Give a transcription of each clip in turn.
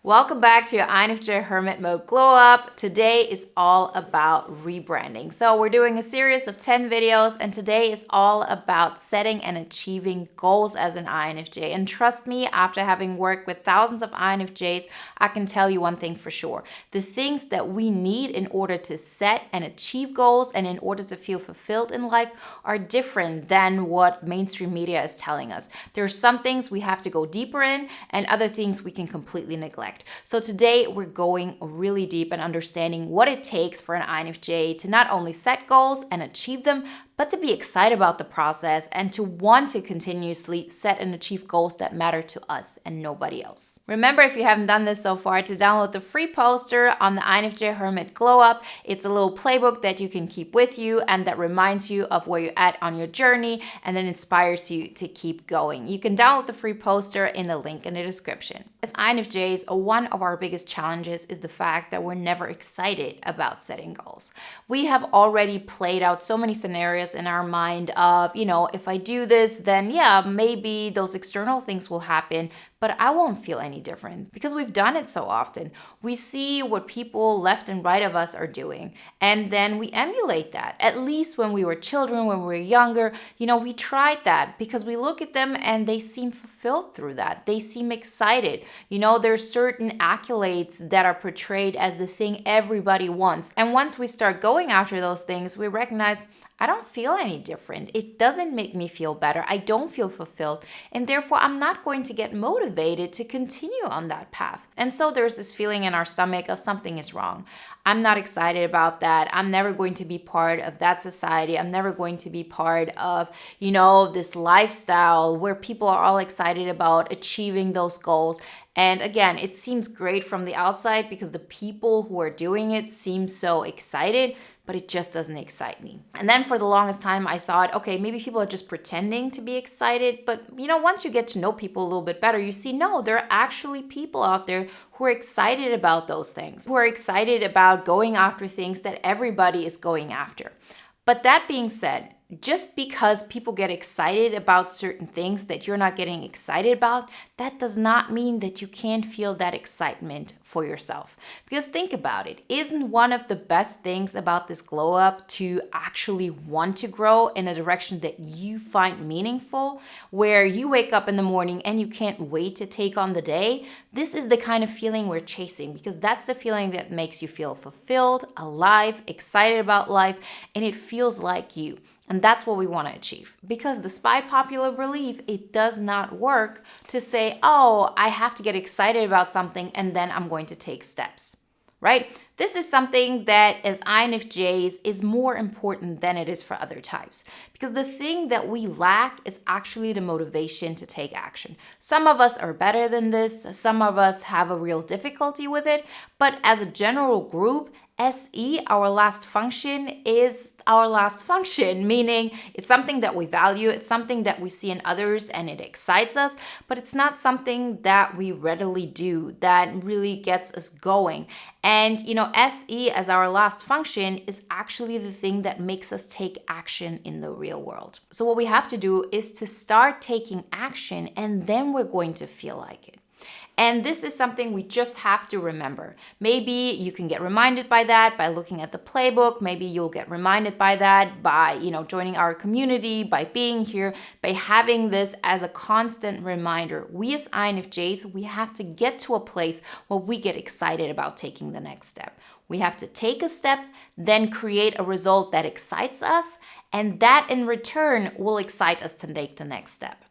Welcome back to your INFJ Hermit Mode Glow Up. Today is all about rebranding. So we're doing a series of 10 videos and today is all about setting and achieving goals as an INFJ. And trust me, after having worked with thousands of INFJs, I can tell you one thing for sure. The things that we need in order to set and achieve goals and in order to feel fulfilled in life are different than what mainstream media is telling us. There are some things we have to go deeper in and other things we can completely neglect. So today we're going really deep and understanding what it takes for an INFJ to not only set goals and achieve them, but to be excited about the process and to want to continuously set and achieve goals that matter to us and nobody else. Remember, if you haven't done this so far, to download the free poster on the INFJ Hermit Glow Up. It's a little playbook that you can keep with you and that reminds you of where you're at on your journey and then inspires you to keep going. You can download the free poster in the link in the description. As INFJs, one of our biggest challenges is the fact that we're never excited about setting goals. We have already played out so many scenarios in our mind of, if I do this, then yeah, maybe those external things will happen, but I won't feel any different because we've done it so often. We see what people left and right of us are doing, and then we emulate that. At least when we were children, when we were younger, we tried that because we look at them and they seem fulfilled through that. They seem excited. There's certain accolades that are portrayed as the thing everybody wants. And once we start going after those things, we recognize I don't feel any different. It doesn't make me feel better. I don't feel fulfilled. And therefore, I'm not going to get motivated to continue on that path. And so there's this feeling in our stomach of something is wrong. I'm not excited about that. I'm never going to be part of that society. I'm never going to be part of, this lifestyle where people are all excited about achieving those goals. And again, it seems great from the outside because the people who are doing it seem so excited, but it just doesn't excite me. And then for the longest time, I thought, okay, maybe people are just pretending to be excited. But, once you get to know people a little bit better, you see, no, there are actually people out there who are excited about those things, who are excited about going after things that everybody is going after. But that being said, just because people get excited about certain things that you're not getting excited about, that does not mean that you can't feel that excitement for yourself. Because think about it, isn't one of the best things about this glow up to actually want to grow in a direction that you find meaningful, where you wake up in the morning and you can't wait to take on the day? This is the kind of feeling we're chasing because that's the feeling that makes you feel fulfilled, alive, excited about life, and it feels like you. And that's what we want to achieve. Because despite popular belief, it does not work to say, oh, I have to get excited about something and then I'm going to take steps, right? This is something that as INFJs is more important than it is for other types. Because the thing that we lack is actually the motivation to take action. Some of us are better than this. Some of us have a real difficulty with it. But as a general group, SE, our last function, is our last function, meaning it's something that we value, it's something that we see in others and it excites us, but it's not something that we readily do that really gets us going. And, SE as our last function is actually the thing that makes us take action in the real world. So what we have to do is to start taking action and then we're going to feel like it. And this is something we just have to remember. Maybe you can get reminded by that by looking at the playbook. Maybe you'll get reminded by that by, joining our community, by being here, by having this as a constant reminder. We as INFJs, we have to get to a place where we get excited about taking the next step. We have to take a step, then create a result that excites us, and that in return will excite us to take the next step.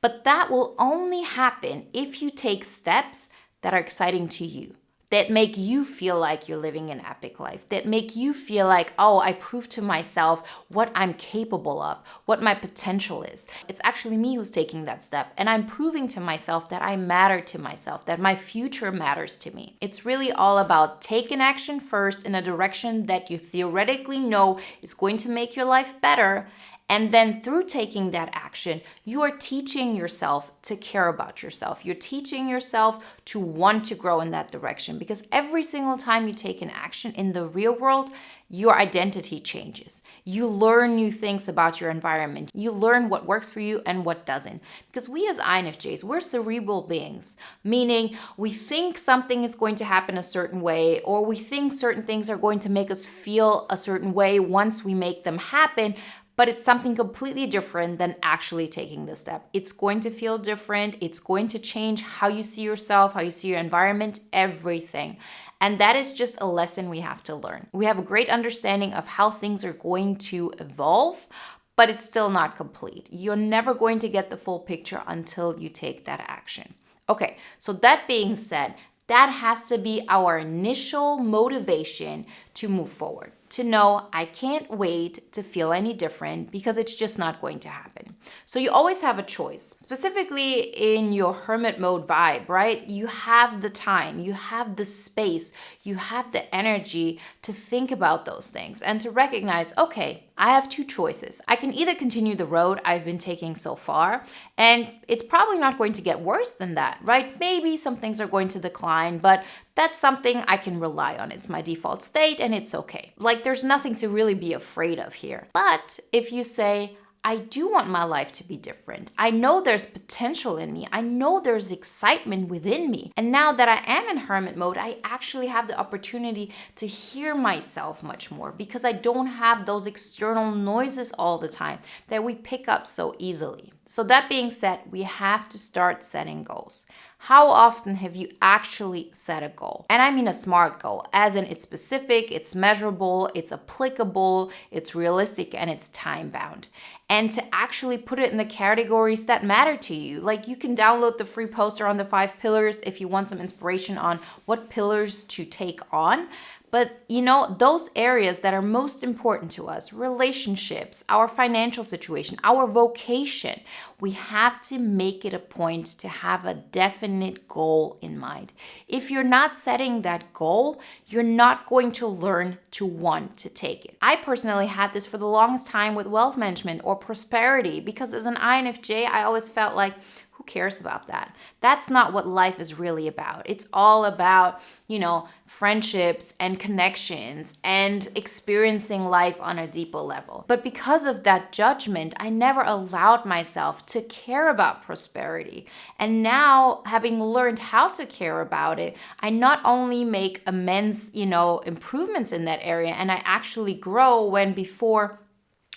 But that will only happen if you take steps that are exciting to you, that make you feel like you're living an epic life, that make you feel like, oh, I proved to myself what I'm capable of, what my potential is. It's actually me who's taking that step, and I'm proving to myself that I matter to myself, that my future matters to me. It's really all about taking action first in a direction that you theoretically know is going to make your life better. And then through taking that action, you are teaching yourself to care about yourself. You're teaching yourself to want to grow in that direction, because every single time you take an action in the real world, your identity changes. You learn new things about your environment. You learn what works for you and what doesn't. Because we as INFJs, we're cerebral beings, meaning we think something is going to happen a certain way, or we think certain things are going to make us feel a certain way once we make them happen. But it's something completely different than actually taking the step. It's going to feel different. It's going to change how you see yourself, how you see your environment, everything. And that is just a lesson we have to learn. We have a great understanding of how things are going to evolve, but it's still not complete. You're never going to get the full picture until you take that action. Okay, so that being said, that has to be our initial motivation to move forward. To know I can't wait to feel any different, because it's just not going to happen. So you always have a choice, specifically in your hermit mode vibe, right? You have the time, you have the space, you have the energy to think about those things and to recognize, okay, I have two choices. I can either continue the road I've been taking so far, and it's probably not going to get worse than that, right? Maybe some things are going to decline, but that's something I can rely on. It's my default state and it's okay. Like, there's nothing to really be afraid of here. But if you say, I do want my life to be different. I know there's potential in me. I know there's excitement within me. And now that I am in hermit mode, I actually have the opportunity to hear myself much more, because I don't have those external noises all the time that we pick up so easily. So that being said, we have to start setting goals. How often have you actually set a goal? And I mean a SMART goal, as in it's specific, it's measurable, it's applicable, it's realistic, and it's time bound. And to actually put it in the categories that matter to you. Like, you can download the free poster on the 5 pillars if you want some inspiration on what pillars to take on. But those areas that are most important to us, relationships, our financial situation, our vocation, we have to make it a point to have a definite goal in mind. If you're not setting that goal, you're not going to learn to want to take it. I personally had this for the longest time with wealth management or prosperity, because as an INFJ, I always felt like, who cares about that? That's not what life is really about. It's all about, friendships and connections and experiencing life on a deeper level. But because of that judgment, I never allowed myself to care about prosperity. And now, having learned how to care about it, I not only make immense, improvements in that area, and I actually grow when before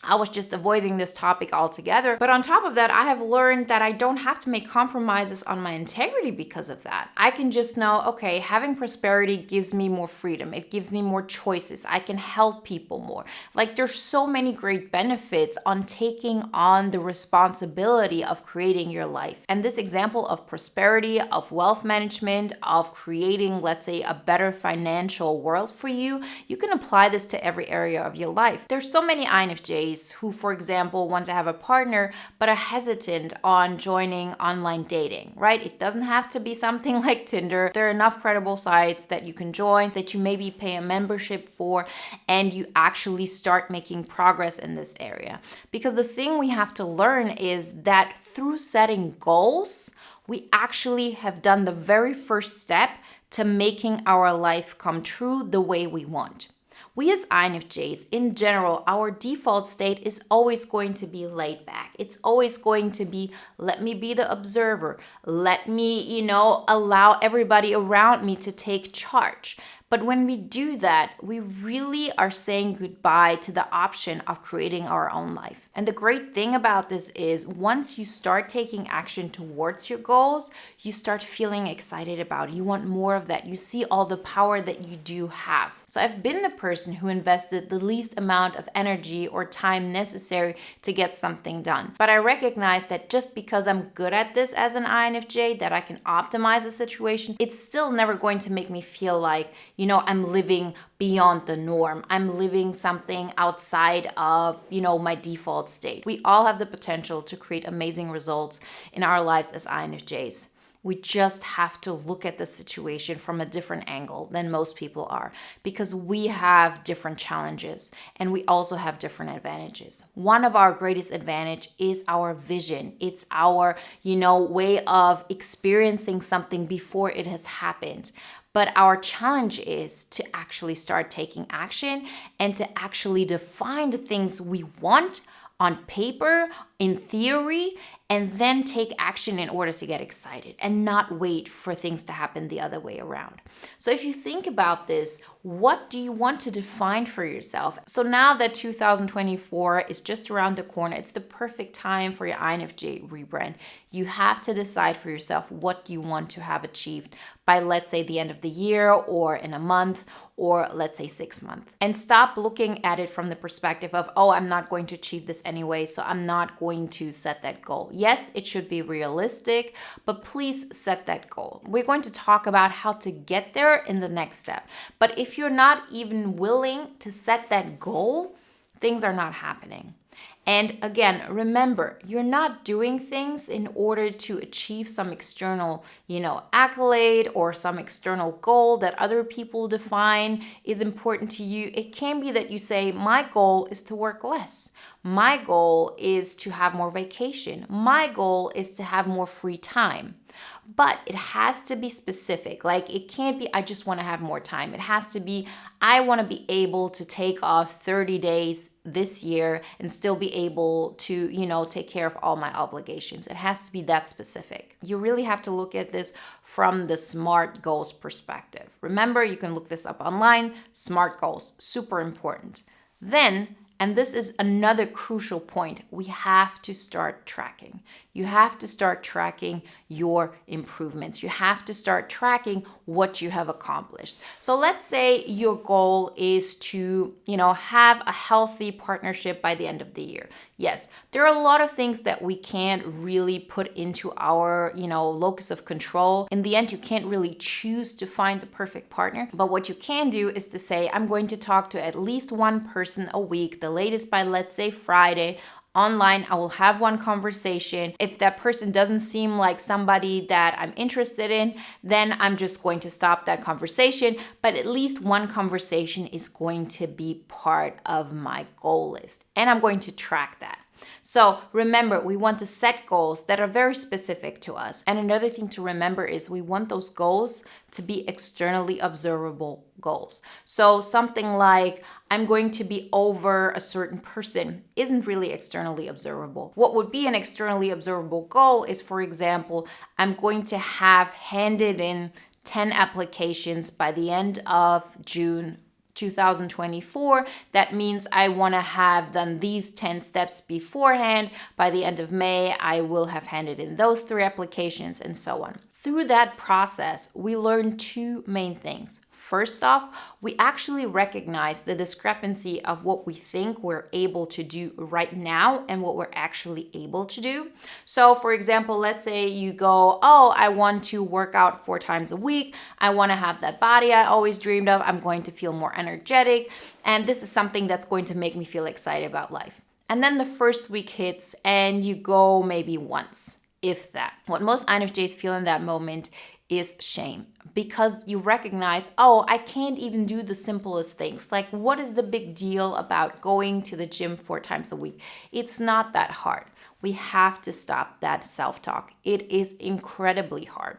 I was just avoiding this topic altogether. But on top of that, I have learned that I don't have to make compromises on my integrity because of that. I can just know, okay, having prosperity gives me more freedom. It gives me more choices. I can help people more. Like, there's so many great benefits on taking on the responsibility of creating your life. And this example of prosperity, of wealth management, of creating, let's say, a better financial world for you, you can apply this to every area of your life. There's so many INFJs who, for example, want to have a partner but are hesitant on joining online dating, right? It doesn't have to be something like Tinder. There are enough credible sites that you can join, that you maybe pay a membership for, and you actually start making progress in this area. Because the thing we have to learn is that through setting goals, we actually have done the very first step to making our life come true the way we want. We as INFJs, in general, our default state is always going to be laid back. It's always going to be, let me be the observer. Let me, allow everybody around me to take charge. But when we do that, we really are saying goodbye to the option of creating our own life. And the great thing about this is, once you start taking action towards your goals, you start feeling excited about it. You want more of that. You see all the power that you do have. So I've been the person who invested the least amount of energy or time necessary to get something done. But I recognize that just because I'm good at this as an INFJ, that I can optimize the situation, it's still never going to make me feel like, I'm living beyond the norm. I'm living something outside of, my default state. We all have the potential to create amazing results in our lives as INFJs. We just have to look at the situation from a different angle than most people are, because we have different challenges and we also have different advantages. One of our greatest advantage is our vision. It's our, way of experiencing something before it has happened. But our challenge is to actually start taking action and to actually define the things we want on paper, in theory, and then take action in order to get excited and not wait for things to happen the other way around. So if you think about this, what do you want to define for yourself? So now that 2024 is just around the corner, it's the perfect time for your INFJ rebrand. You have to decide for yourself what you want to have achieved by, let's say, the end of the year, or in a month, or let's say 6 months. And stop looking at it from the perspective of, oh, I'm not going to achieve this anyway, so I'm not going to set that goal. Yes, it should be realistic, but please set that goal. We're going to talk about how to get there in the next step. But if you're not even willing to set that goal, things are not happening. And again, remember, you're not doing things in order to achieve some external, accolade or some external goal that other people define is important to you. It can be that you say, my goal is to work less. My goal is to have more vacation. My goal is to have more free time. But it has to be specific. Like, it can't be, I just want to have more time. It has to be, I want to be able to take off 30 days this year and still be able to, take care of all my obligations. It has to be that specific. You really have to look at this from the SMART goals perspective. Remember, you can look this up online. SMART goals, super important. Then, and this is another crucial point, we have to start tracking. You have to start tracking your improvements. You have to start tracking what you have accomplished. So let's say your goal is to, have a healthy partnership by the end of the year. Yes, there are a lot of things that we can't really put into our, locus of control. In the end, you can't really choose to find the perfect partner. But what you can do is to say, I'm going to talk to at least one person a week, the latest by, let's say, Friday. Online, I will have one conversation. If that person doesn't seem like somebody that I'm interested in, then I'm just going to stop that conversation. But at least one conversation is going to be part of my goal list, and I'm going to track that. So remember, we want to set goals that are very specific to us. And another thing to remember is we want those goals to be externally observable goals. So something like, I'm going to be over a certain person isn't really externally observable. What would be an externally observable goal is, for example, I'm going to have handed in 10 applications by the end of June 2024. That means I want to have done these 10 steps beforehand. By the end of May, I will have handed in those 3 applications, and so on. Through that process, we learn 2 main things. First off, we actually recognize the discrepancy of what we think we're able to do right now and what we're actually able to do. So for example, let's say you go, oh, I want to work out 4 times a week. I want to have that body I always dreamed of. I'm going to feel more energetic. And this is something that's going to make me feel excited about life. And then the first week hits and you go maybe once, if that. What most INFJs feel in that moment is shame, because you recognize, oh, I can't even do the simplest things. Like, what is the big deal about going to the gym 4 times a week? It's not that hard. We have to stop that self-talk. It is incredibly hard.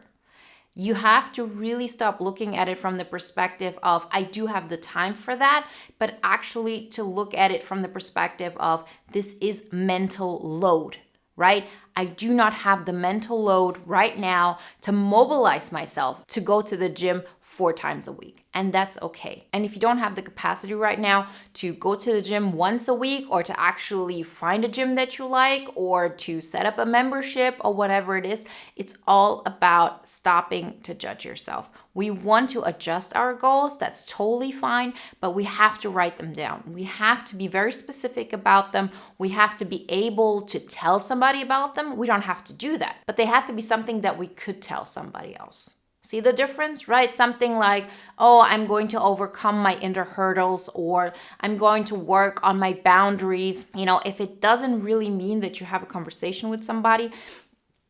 You have to really stop looking at it from the perspective of, I do have the time for that, but actually to look at it from the perspective of, this is mental load, right? I do not have the mental load right now to mobilize myself to go to the gym 4 times a week. And that's okay. And if you don't have the capacity right now to go to the gym once a week, or to actually find a gym that you like, or to set up a membership or whatever it is, it's all about stopping to judge yourself. We want to adjust our goals. That's totally fine, but we have to write them down. We have to be very specific about them. We have to be able to tell somebody about them. We don't have to do that, but they have to be something that we could tell somebody else. See the difference, right? Something like, oh, I'm going to overcome my inner hurdles, or I'm going to work on my boundaries. If it doesn't really mean that you have a conversation with somebody,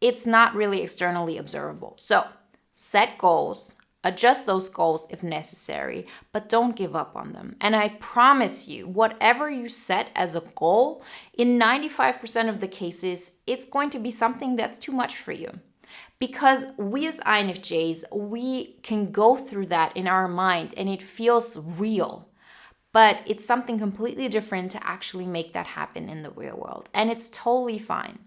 it's not really externally observable. So set goals, adjust those goals if necessary, but don't give up on them. And I promise you, whatever you set as a goal, in 95% of the cases, it's going to be something that's too much for you. Because we as INFJs, we can go through that in our mind and it feels real. But it's something completely different to actually make that happen in the real world. And it's totally fine.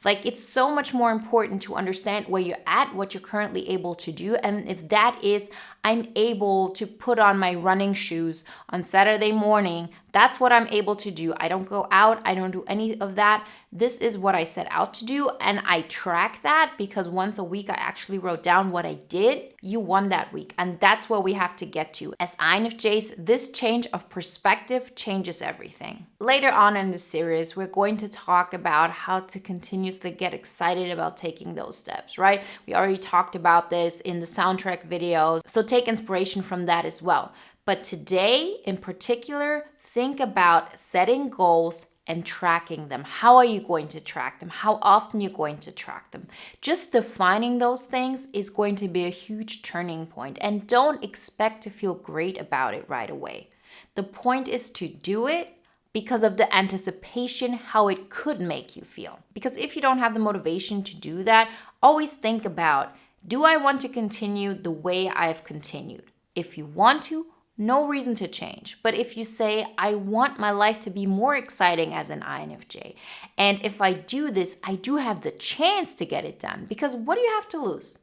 Like, it's so much more important to understand where you're at, what you're currently able to do. And if that is, I'm able to put on my running shoes on Saturday morning, that's what I'm able to do. I don't go out, I don't do any of that. This is what I set out to do. And I track that because once a week I actually wrote down what I did. You won that week. And that's where we have to get to. As INFJs, this change of perspective changes everything. Later on in the series, we're going to talk about how to continuously get excited about taking those steps, right? We already talked about this in the soundtrack videos. So take inspiration from that as well. But today, in particular, think about setting goals and tracking them. How are you going to track them? How often you're going to track them? Just defining those things is going to be a huge turning point. And don't expect to feel great about it right away. The point is to do it because of the anticipation, how it could make you feel. Because if you don't have the motivation to do that, always think about, do I want to continue the way I've continued? If you want to, no reason to change. But if you say, I want my life to be more exciting as an INFJ, and if I do this, I do have the chance to get it done, because what do you have to lose?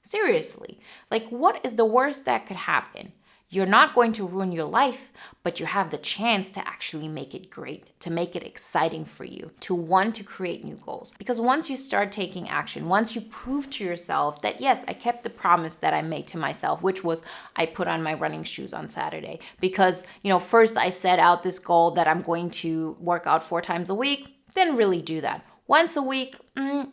Seriously, like, what is the worst that could happen? You're not going to ruin your life, but you have the chance to actually make it great, to make it exciting for you, to want to create new goals. Because once you start taking action, once you prove to yourself that, yes, I kept the promise that I made to myself, which was I put on my running shoes on Saturday. Because, first I set out this goal that I'm going to work out 4 times a week, didn't really do that. Once a week,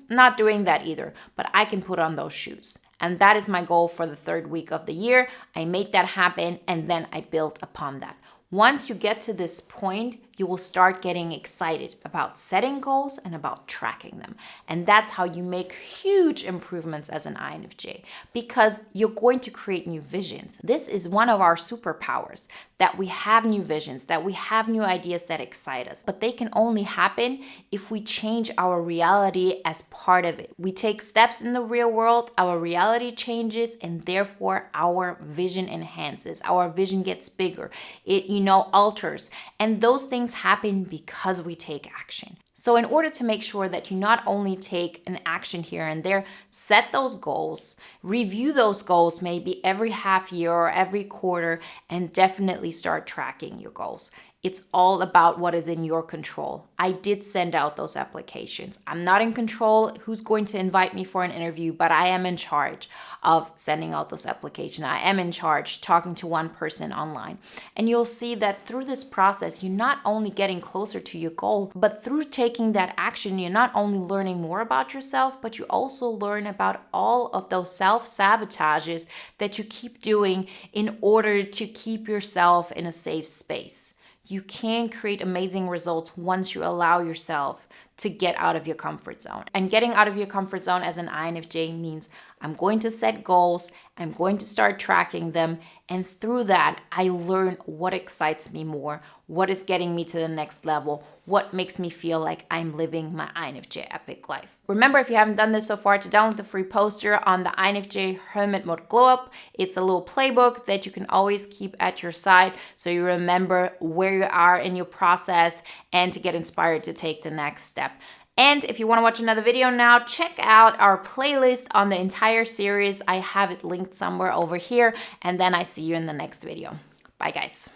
not doing that either, but I can put on those shoes. And that is my goal for the 3rd week of the year. I made that happen, and then I built upon that. Once you get to this point, you will start getting excited about setting goals and about tracking them. And that's how you make huge improvements as an INFJ, because you're going to create new visions. This is one of our superpowers, that we have new visions, that we have new ideas that excite us. But they can only happen if we change our reality as part of it. We take steps in the real world, our reality changes, and therefore our vision enhances. Our vision gets bigger. It, alters. And those things happen because we take action. So in order to make sure that you not only take an action here and there, set those goals, review those goals maybe every half year or every quarter, and definitely start tracking your goals. It's all about what is in your control. I did send out those applications. I'm not in control who's going to invite me for an interview, but I am in charge of sending out those applications. I am in charge talking to one person online. And you'll see that through this process, you're not only getting closer to your goal, but through taking that action, you're not only learning more about yourself, but you also learn about all of those self-sabotages that you keep doing in order to keep yourself in a safe space. You can create amazing results once you allow yourself to get out of your comfort zone. And getting out of your comfort zone as an INFJ means I'm going to set goals, I'm going to start tracking them, and through that, I learn what excites me more, what is getting me to the next level, what makes me feel like I'm living my INFJ epic life. Remember, if you haven't done this so far, to download the free poster on the INFJ Hermit Mode Glow Up. It's a little playbook that you can always keep at your side so you remember where you are in your process and to get inspired to take the next step. And if you want to watch another video now, check out our playlist on the entire series. I have it linked somewhere over here, and then I see you in the next video. Bye, guys.